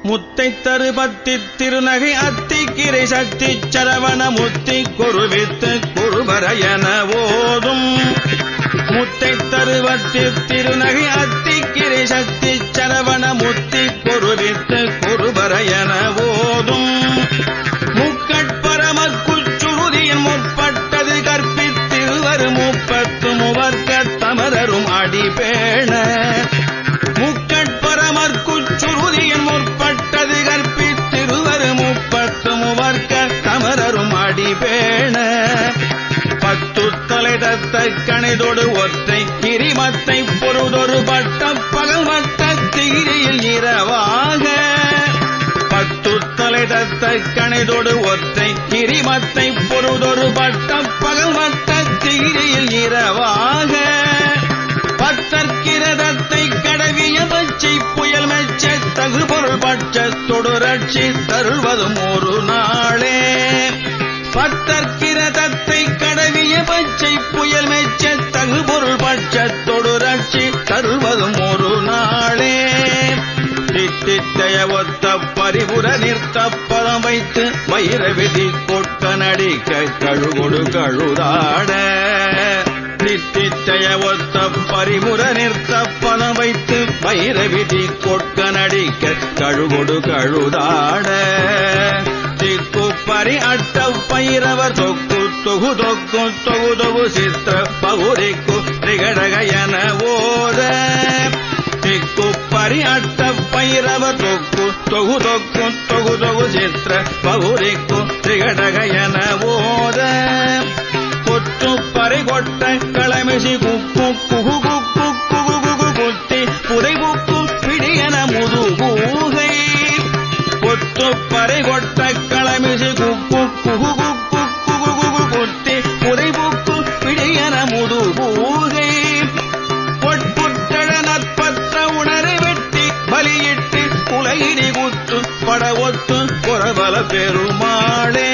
முத்தை தருபத்தி திருநகை அத்திக்கிரை சக்தி சரவண முத்தி குருவித்து குருபரையன ஓதும் முத்தை தருபத்தி திருநகை அத்திக்கிரை சக்தி சரவண முத்தி குருவித்து குருபரையன ஓதும் முக்கட்பரமற்குச்சுருதியின் முற்பட்டது கற்பித்திருவர் முப்பத்து முவர்க்க தமரரும் அடிபேண முக்கட்பரமற்குச்சுருதியின் முற்பட்டது கற்பித்திருவர் முப்பத்து முவர்க்க தமரரும் அடிபேண பத்து தலை தத்த கணிதொடு ஒற்றை கிரிமத்தை பொருதொரு பட்ட பகல் மட்ட தீரியில் இரவாக பத்து தலை தத்த கணிதொடு ஒற்றை கிரிமத்தை பொருதொரு பட்ட பகல் மட்ட தீரியில் இரவாக பத்தற்கிரதத்தை கடவிய பச்சை புயல் மெச்ச தகுபொருள் பட்ச தொடுரட்சி தருள்வதும் ஒரு நாளே பத்தற்கிரதத்தை கடவிய பச்சை புயல் மெச்ச தகுபொருள் பட்ச தொடுரட்சி தருள்வதும் ஒரு நாளே தித்தித்தைய ஒத்த பரிபுர நிறுத்த பதம் வைத்து வைர விதி கொட்ட நடிக்க கழுகொடு கழுதாட தித்தித்தைய ஒத்த பரிபுர நிறுத்த பதம் வைத்து வைர விதி கொட்ட நடிக்க கழுகொடு கழுதாட திக்கு பரி அட்ட பைரவர் தொக்கு தொகு தொக்கு தொகு தொகு சித்திர பகுரிக்கு திகடகையன ஓத திக்கு பரி அட்ட பைரவர் தொக்கு தொகு தொக்கு தொகு தொகு சித்திர பகுரிக்கு திகடகையன ஓத கொத்து பறை கொட்ட களமிசி குக்கு குகு குக்கு குகு குகு குத்தி புதை குக்கு பிடியன முதுகூகை கொத்து பறை கொட்ட களமிசி குக்கு குகு குக்கு குகு குகு குத்தி புதை குக்கு பிடியன முதுகூகை பொற்புற்றட நற்பற்ற உணரை வெட்டி பலியிட்டு குலையிடி குத்து பட ஒத்து புறபல பெருமாளே